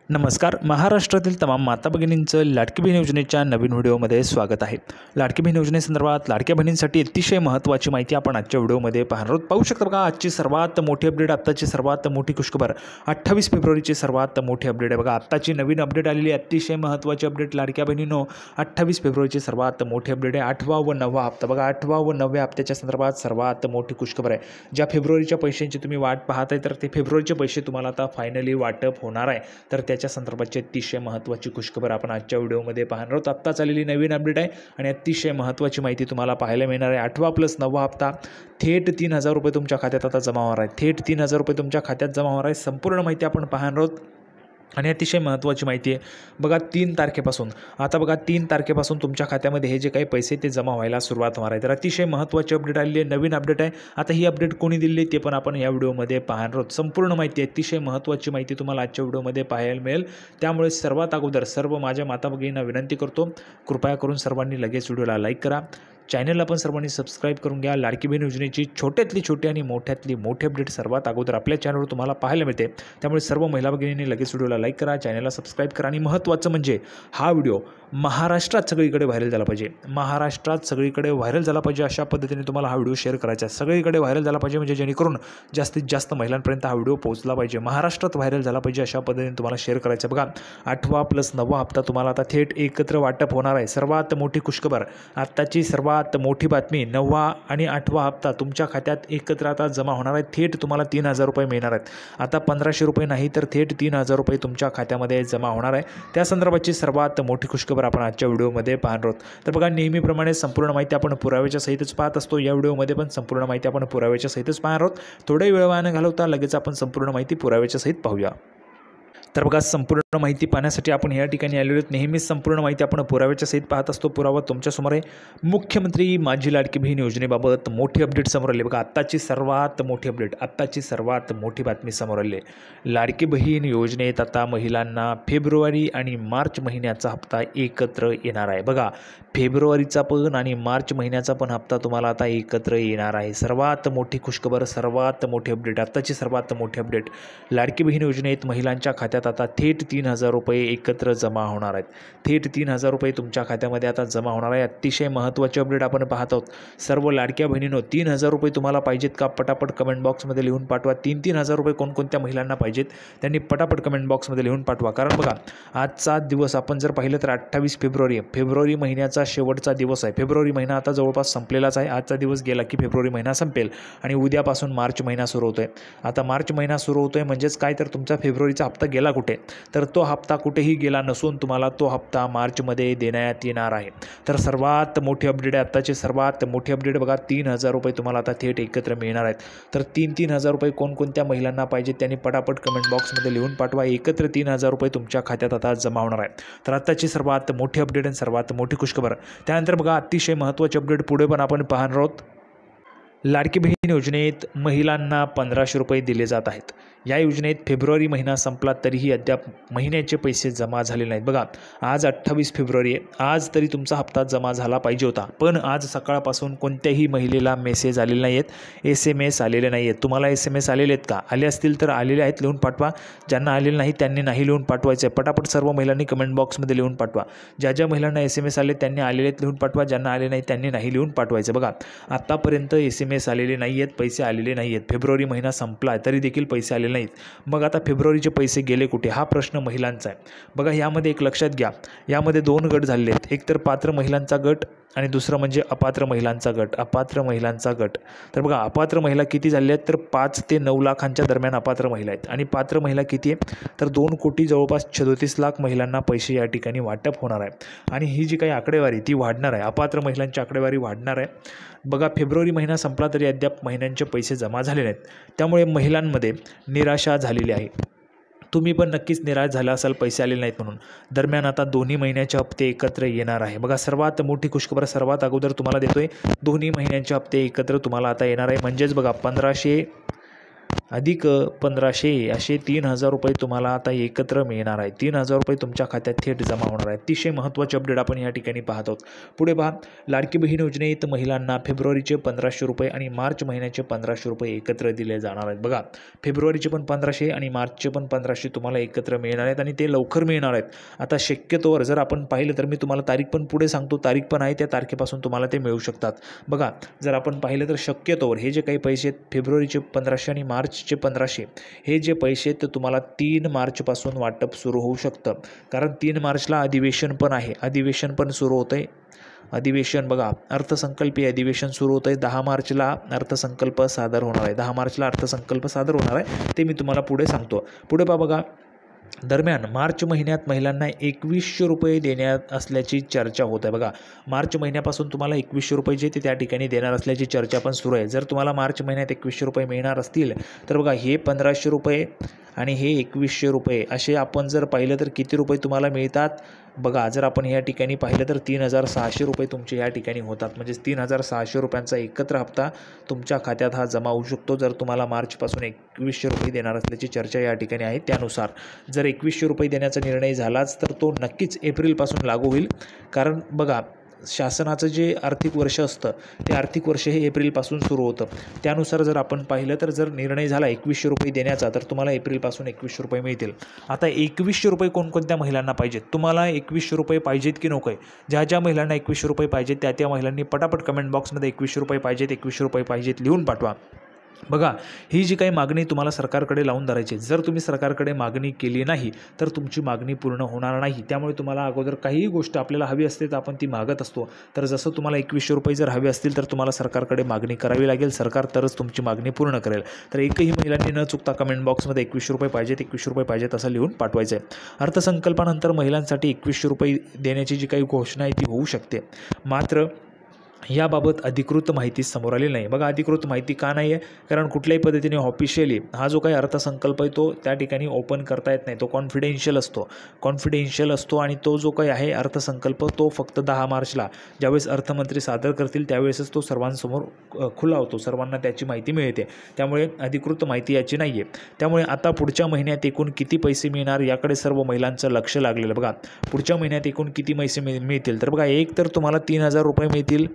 नमस्कार. महाराष्ट्रातील तमाम माता भगिनींचं लाडकी बहीण योजनेच्या नवीन व्हिडिओमध्ये स्वागत आहे. लाडकी बहीण योजनेसंदर्भात लाडक्या बहिणींसाठी अतिशय महत्त्वाची माहिती आपण आजच्या व्हिडिओमध्ये पाहणार आहोत. पाहू शकता बघा, आजची सर्वात मोठी अपडेट, आत्ताची सर्वात मोठी खुशखबर 28 फेब्रुवारीची सर्वात मोठी अपडेट आहे. बघा, आत्ताची नवीन अपडेट आलेली अतिशय महत्त्वाची अपडेट लाडक्या बहिणींनो. 28 फेब्रुवारीची सर्वात मोठी अपडेट आहे. 8वा व 9वा हप्ता. बघा, 8वा व 9व्या हप्त्याच्या संदर्भात सर्वात मोठी खुशखबर आहे. ज्या फेब्रुवारीच्या पैशांची तुम्ही वाट पाहताय, तर ते फेब्रुवारीचे पैसे तुम्हाला आता फायनली वाटप होणार आहे. तर त्याच्या संदर्भाची अतिशय महत्त्वाची खुशखबर आपण आजच्या व्हिडिओमध्ये पाहणार आहोत. आत्ताच आलेली नवीन अपडेट आहे आणि अतिशय महत्त्वाची माहिती तुम्हाला पाहायला मिळणार आहे. 8वा + 9वा हप्ता थेट 3,000 रुपये तुमच्या खात्यात आता जमा होणार आहे. थेट 3,000 रुपये तुमच्या खात्यात जमा होणार आहे. संपूर्ण माहिती आपण पाहणार आहोत आणि अतिशय महत्त्वाची माहिती आहे. बघा, 3 तारखेपासून आता बघा 3 तारखेपासून तुमच्या खात्यामध्ये हे जे काही पैसे ते जमा व्हायला सुरुवात होणार आहे. तर अतिशय महत्त्वाची अपडेट आलेली आहे, नवीन अपडेट आहे. आता ही अपडेट कोणी दिली आहे ते पण आपण या व्हिडिओमध्ये पाहणार आहोत. संपूर्ण माहिती, अतिशय महत्त्वाची माहिती तुम्हाला आजच्या व्हिडिओमध्ये पाहायला मिळेल. त्यामुळे सर्वात अगोदर सर्व माझ्या माता भगिनींना विनंती करतो, कृपया करून सर्वांनी लगेच व्हिडिओला लाईक करा. चॅनलला पण सर्वांनी सबस्क्राईब करून घ्या. लाडकी बहीण योजनेची छोट्यातली छोटी आणि मोठ्यातली मोठी अपडेट सर्वात अगोदर आपल्या चॅनलवर तुम्हाला पाहायला मिळते. त्यामुळे सर्व महिला भगिनींनी लगेच व्हिडिओला लाईक करा, चॅनलला सबस्क्राईब करा. आणि महत्त्वाचं म्हणजे हा व्हिडिओ महाराष्ट्रात सगळीकडे व्हायरल झाला पाहिजे. महाराष्ट्रात सगळीकडे व्हायरल झाला पाहिजे अशा पद्धतीने तुम्हाला हा व्हिडिओ शेअर करायचा आहे. सगळीकडे व्हायरल झाला पाहिजे, म्हणजे जेणेकरून जास्तीत जास्त महिलांपर्यंत हा व्हिडिओ पोहोचला पाहिजे. महाराष्ट्रात व्हायरल झाला पाहिजे अशा पद्धतीने तुम्हाला शेअर करायचं. बघा, 8वा + 9वा हप्ता तुम्हाला आता थेट एकत्र वाटप होणार आहे. सर्वात मोठी खुशखबर, आत्ताची सर्वात मोठी बातमी, 9वा आणि 8वा हप्ता तुमच्या खात्यात एकत्र आता जमा होणार आहे. थेट तुम्हाला 3,000 रुपये मिळणार आहेत. आता 1,500 रुपये नाही, तर थेट 3,000 रुपये तुमच्या खात्यामध्ये जमा होणार आहे. त्या संदर्भाची सर्वात मोठी खुशखबर आपण आजच्या व्हिडिओमध्ये पाहणार आहोत. तर बघा, नेहमीप्रमाणे संपूर्ण माहिती आपण पुराव्याच्या सहितच पाहत असतो. या व्हिडिओमध्ये पण संपूर्ण माहिती आपण पुराव्याच्या सहितच पाहणार आहोत. थोडा वेळ वाया न घालवता लगेच आपण संपूर्ण माहिती पुराव्याच्या सहित पाहूया. तर बघा, संपूर्ण माहिती पाहण्यासाठी आपण या ठिकाणी आलेलो आहोत. नेहमीच संपूर्ण माहिती आपण पुराव्याच्या सहित पाहत असतो. पुरावा तुमच्यासमोर आहे. मुख्यमंत्री माझी लाडकी बहीण योजनेबाबत मोठी अपडेट समोर आली. बघा, आत्ताची सर्वात मोठी अपडेट, आत्ताची सर्वात मोठी बातमी समोर आली आहे. लाडकी बहीण योजनेत आता महिलांना फेब्रुवारी आणि मार्च महिन्याचा हप्ता एकत्र येणार आहे. बघा, फेब्रुवारीचा पण आणि मार्च महिन्याचा पण हप्ता तुम्हाला आता एकत्र येणार आहे. सर्वात मोठी खुशखबर, सर्वात मोठी अपडेट, आत्ताची सर्वात मोठी अपडेट. लाडकी बहीण योजनेत महिलांच्या खात्यात आता थेट 3,000 रुपये एकत्र जमा होणार आहेत. थेट 3,000 रुपये तुमच्या खात्यामध्ये आता जमा होणार आहे. अतिशय महत्त्वाची अपडेट आपण पाहत आहोत. सर्व लाडक्या बहिणींनो, 3,000 रुपये तुम्हाला पाहिजेत का? पटापट कमेंट बॉक्समध्ये लिहून पाठवा. 3,000 रुपये कोणकोणत्या महिलांना पाहिजेत त्यांनी पटापट कमेंट बॉक्समध्ये लिहून पाठवा. कारण बघा, आजचा दिवस आपण जर पाहिलं तर 28 फेब्रुवारी आहे. फेब्रुवारी महिन्याचा शेवटचा दिवस आहे. फेब्रुवारी महिना आता जवळपास संपलेलाच आहे. आजचा दिवस गेला की फेब्रुवारी महिना संपेल आणि उद्यापासून मार्च महिना सुरू होतोय. आता मार्च महिना सुरू होतोय म्हणजेच काय, तर तुमचा फेब्रुवारीचा हप्ता गेला कुठे, तर तो हप्ता कुठेही गेला नसून तुम्हाला तो हप्ता मार्चमध्ये देण्यात येणार आहे. तर सर्वात मोठी अपडेट आहे, आत्ताची सर्वात मोठी अपडेट. बघा, 3,000 रुपये तुम्हाला आता थेट एकत्र मिळणार आहेत. तर 3,000 रुपये कोणकोणत्या महिलांना पाहिजेत त्यांनी पटापट कमेंट बॉक्समध्ये लिहून पाठवा. एकत्र 3,000 रुपये तुमच्या खात्यात आता जमा होणार आहे. तर आत्ताची सर्वात मोठी अपडेट आणि सर्वात मोठी खुशखबर. त्यानंतर बघा, अतिशय महत्त्वाची अपडेट पुढे पण आपण पाहणार आहोत. लाडकी बहीण योजनेत महिलांना 1,500 रुपये दिले जात आहेत. या योजनेत फेब्रुवारी महिना संपला तरीही अद्याप महिन्याचे पैसे जमा झाले नाहीत. बघा, आज 28 फेब्रुवारी आहे. आज तरी तुमचा हप्ता जमा झाला पाहिजे होता, पण आज सकाळपासून कोणत्याही महिलेला मेसेज आलेले नाही आहेत, SMS आलेले नाही आहेत. तुम्हाला SMS आलेले आहेत का? आले असतील तर आलेले आहेत, लिहून पाठवा. ज्यांना आलेले नाही त्यांनी नाही लिहून पाठवायचं आहे. पटापट सर्व महिलांनी कमेंट बॉक्समध्ये लिहून पाठवा. ज्या ज्या महिलांना SMS आले त्यांनी आलेले आहेत लिहून पाठवा. ज्यांना आले नाही त्यांनी नाही लिहून पाठवायचं. बघा, आत्तापर्यंत SMS आलेले नाही आहेत, पैसे आलेले नाही आहेत. फेब्रुवारी महिना संपला तरी देखील पैसे आलेले नाहीत. मग आता फेब्रुवारीचे पैसे गेले कुठे, हा प्रश्न महिलांचा आहे. बघा, यामध्ये एक लक्षात घ्या, यामध्ये 2 गट झालेले आहेत. एक तर पात्र महिलांचा गट आणि दुसरं म्हणजे अपात्र महिलांचा गट. अपात्र महिलांचा गट, तर बघा, अपात्र महिला किती झाले आहेत, तर 5 ते 9 लाखांच्या दरम्यान अपात्र महिला आहेत. आणि पात्र महिला किती आहे, तर 2 कोटी जवळपास 37 लाख महिलांना पैसे या ठिकाणी वाटप होणार आहे. आणि ही जी काही आकडेवारी ती वाढणार आहे. अपात्र महिलांची आकडेवारी वाढणार आहे. बघा, फेब्रुवारी महिना संपला तरी अद्याप महिन्यांचे पैसे जमा झाले नाहीत. त्यामुळे महिलांमध्ये निराशा झालेली आहे. तुम्ही पण नक्कीच निराश झाला असाल पैसे आलेले नाहीत म्हणून. दरम्यान आता दोन्ही महिन्याचे हप्ते एकत्र येणार आहे. बघा, सर्वात मोठी खुशखबर सर्वात अगोदर तुम्हाला देतोय. दोन्ही महिन्यांचे हप्ते एकत्र तुम्हाला आता येणार आहे. म्हणजेच बघा, अधिक 1500 असे 3000 रुपये तुम्हाला आता एकत्र मिळणार आहे. 3000 रुपये तुमच्या खात्यात थेट जमा होणार आहे. अतिशय महत्त्वाचे अपडेट आपण या ठिकाणी पाहत आहोत. पुढे पहा, लाडकी बहीण योजनेत महिलांना फेब्रुवारीचे 1500 रुपये आणि मार्च महिन्याचे 1500 रुपये एकत्र दिले जाणार आहेत. बघा, फेब्रुवारीचे पण 1500 आणि मार्चचे पण 1500 तुम्हाला एकत्र मिळणार आहेत आणि ते लवकर मिळणार आहेत. आता शक्यतोवर जर आपण पाहिलं तर मी तुम्हाला तारीख पण पुढे सांगतो, तारीख पण आहे, त्या तारखेपासून तुम्हाला ते मिळू शकतात. बघा, जर आपण पाहिलं तर शक्यतोवर हे जे काही पैसे आहेत फेब्रुवारीचे 1500 आणि मार्चचे 1500 हे जे पैसे आहेत ते तुम्हाला 3 मार्चपासून वाटप सुरू होऊ शकतं. कारण 3 मार्चला अधिवेशन पण आहे, अधिवेशन पण सुरू होतं आहे. अधिवेशन बघा, अर्थसंकल्पीय अधिवेशन सुरू होतं आहे. 10 मार्चला अर्थसंकल्प सादर होणार आहे. 10 मार्चला अर्थसंकल्प सादर होणार आहे, ते मी तुम्हाला पुढे सांगतो. पुढे पहा, बघा, दरम्यान मार्च महिन्यात महिलांना 2100 रुपये देण्यात असल्याची चर्चा होत आहे. बघा, मार्च महिन्यापासून तुम्हाला 2100 रुपये जे ते त्या ठिकाणी देणार असल्याची चर्चा पण सुरू आहे. जर तुम्हाला मार्च महिन्यात 2100 रुपये मिळणार असतील तर बघा, हे 1500 रुपये आणि हे 2100 रुपये असे आपण जर पाहिलं तर किती रुपये तुम्हाला मिळतात. बघा, जर आपण या ठिकाणी पाहिलं तर 3600 रुपये तुमचे या ठिकाणी होतात. म्हणजे 3600 रुपयांचा एकत्र हप्ता तुमच्या खात्यात हा जमा होऊ शकतो. जर तुम्हाला मार्चपासून 2100 रुपये देणार असल्याची चर्चा या ठिकाणी आहे. त्यानुसार जर 2100 रुपये देण्याचा निर्णय झालाच तर तो नक्कीच एप्रिलपासून लागू होईल. कारण बघा, शासनाचं जे आर्थिक वर्ष असतं ते आर्थिक वर्ष हे एप्रिलपासून सुरू होतं. त्यानुसार जर आपण पाहिलं तर जर निर्णय झाला 2100 रुपये देण्याचा तर तुम्हाला एप्रिलपासून 2100 रुपये मिळतील. आता 2100 रुपये कोणकोणत्या महिलांना पाहिजेत, तुम्हाला 2100 रुपये पाहिजेत की नको आहे? ज्या महिलांना 2100 रुपये पाहिजेत त्या महिलांनी पटापट कमेंट बॉक्समध्ये 2100 रुपये पाहिजेत, 2100 रुपये पाहिजेत लिहून पाठवा. बघा, ही जी काही मागणी तुम्हाला सरकारकडे लावून धरायची, जर तुम्ही सरकारकडे मागणी केली नाही तर तुमची मागणी पूर्ण होणार नाही. त्यामुळे तुम्हाला अगोदर काहीही गोष्ट आपल्याला हवी असते तर आपण ती मागत असतो. तर जसं तुम्हाला 2100 रुपये जर हवे असतील तर तुम्हाला सरकारकडे मागणी करावी लागेल. सरकार तरच तुमची मागणी पूर्ण करेल. तर एकही महिलांनी न चुकता कमेंट बॉक्समध्ये 2100 रुपये पाहिजेत, 2100 रुपये पाहिजेत असं लिहून पाठवायचं आहे. अर्थसंकल्पानंतर महिलांसाठी 2100 रुपये देण्याची जी काही घोषणा आहे ती होऊ शकते. मात्र याबाबत अधिकृत माहिती समोर आलेली नाही. बघा, अधिकृत माहिती का नाही आहे? कारण कुठल्याही पद्धतीने ऑफिशियली हा जो काही अर्थसंकल्प आहे तो त्या ठिकाणी ओपन करता येत नाही. तो कॉन्फिडेन्शियल असतो आणि तो जो काही आहे अर्थसंकल्प तो फक्त 10 मार्चला ज्यावेळेस अर्थमंत्री सादर करतील त्यावेळेसच तो सर्वांसमोर खुला होतो, सर्वांना त्याची माहिती मिळते. त्यामुळे अधिकृत माहिती याची नाही आहे. त्यामुळे आता पुढच्या महिन्यात एकूण किती पैसे मिळणार याकडे सर्व महिलांचं लक्ष लागलेलं. बघा, पुढच्या महिन्यात एकूण किती पैसे मिळतील तर बघा, एक तर तुम्हाला 3000 रुपये मिळतील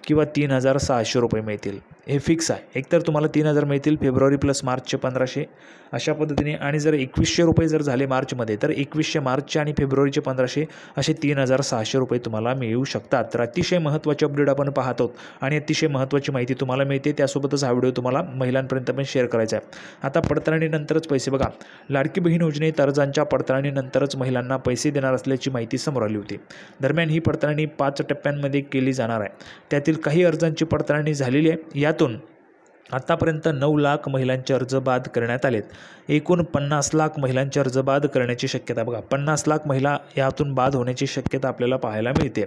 किंवा 3600 रुपये मिळतील. हे फिक्स आहे. एकतर तुम्हाला 3000 मिळतील फेब्रुवारी प्लस मार्चचे 1500 अशा पद्धतीने, आणि जर 2100 रुपये जर झाले मार्चमध्ये तर 2100 मार्चचे आणि फेब्रुवारीचे 1500 असे 3600 रुपये तुम्हाला मिळू शकतात. तर अतिशय महत्त्वाचे अपडेट आपण पाहत आहोत आणि अतिशय महत्त्वाची माहिती तुम्हाला मिळते. त्यासोबतच हा व्हिडिओ तुम्हाला महिलांपर्यंत पण शेअर करायचा आहे. आता पडताळणीनंतरच पैसे, बघा, लाडकी बहीण योजनेत अर्जांच्या पडताळणीनंतरच महिलांना पैसे देणार असल्याची माहिती समोर आली होती. दरम्यान ही पडताळणी 5 टप्प्यांमध्ये केली जाणार आहे. त्यातील काही अर्जांची पडताळणी झालेली आहे. यातून आतापर्यंत 9 लाख महिलांचे अर्ज बाद करण्यात आलेत. एकूण 50 लाख महिलांचे अर्ज बाद करण्याची शक्यता, बघा, 50 लाख महिला यातून बाद होण्याची शक्यता आपल्याला पाहायला मिळते.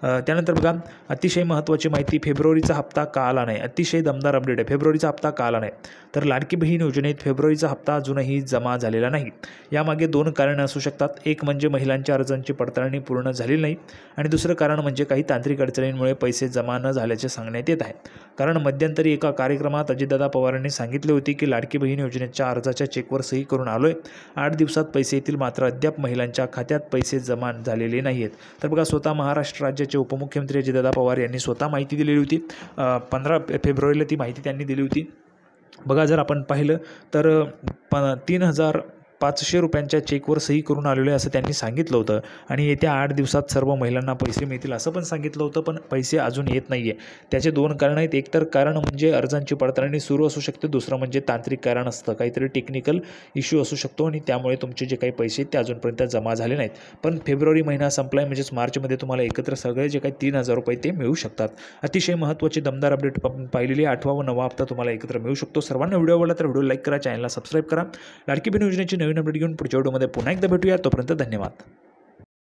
त्यानंतर बघा, अतिशय महत्त्वाची माहिती, फेब्रुवारीचा हप्ता का आला नाही? अतिशय दमदार अपडेट आहे. फेब्रुवारीचा हप्ता का आला नाही तर लाडकी बहीण योजनेत फेब्रुवारीचा हप्ता अजूनही जमा झालेला नाही. यामागे 2 कारणे असू शकतात. एक म्हणजे महिलांच्या अर्जांची पडताळणी पूर्ण झालेली नाही आणि दुसरं कारण म्हणजे काही तांत्रिक अडचणींमुळे पैसे जमा न झाल्याचे सांगण्यात येत आहे. कारण मध्यंतरी एका कार्यक्रमात अजितदादा पवारांनी सांगितले होते की लाडकी बहीण योजनेच्या अर्जाच्या चेकवर सही करून आलोय, 8 दिवसात पैसे येतील, मात्र अद्याप महिलांच्या खात्यात पैसे जमा झालेले नाही आहेत. तर बघा, स्वतः महाराष्ट्र राज्याचे उपमुख्यमंत्री अजितदादा पवार यांनी स्वतः माहिती दिलेली होती. 15 फेब्रुवारीला ती माहिती त्यांनी दिली होती. बघा, जर आपण पाहिलं तर 3500 रुपयांच्या चेकवर सही करून आलेलो आहे असं त्यांनी सांगितलं होतं आणि येत्या 8 दिवसात सर्व महिलांना पैसे मिळतील असं पण सांगितलं होतं. पण पैसे अजून येत नाही आहे. त्याचे 2 कारण आहेत. एक तर कारण म्हणजे अर्जांची पडताळणी सुरू असू शकते, दुसरं म्हणजे तांत्रिक कारण असतं, काहीतरी टेक्निकल इश्यू असू शकतो आणि त्यामुळे तुमचे जे काही पैसे ते अजूनपर्यंत जमा झाले नाहीत. पण फेब्रुवारी महिना संपलाय म्हणजेच मार्चमध्ये तुम्हाला एकत्र सगळे जे काही 3000 रुपये ते मिळू शकतात. अतिशय महत्त्वाची दमदार अपडेट पाहिलेली 8वा व 9वा हप्ता तुम्हाला एकत्र मिळू शकतो. सर्वांना व्हिडिओ आवडला तर व्हिडिओ लाईक करा, चॅनलला सबस्क्राईब करा. लाडकी बहीण योजनेची नवीन अपडेट घेऊन पुढच्या व्हिडिओमध्ये पुन्हा एकदा भेटूया. तोपर्यंत धन्यवाद.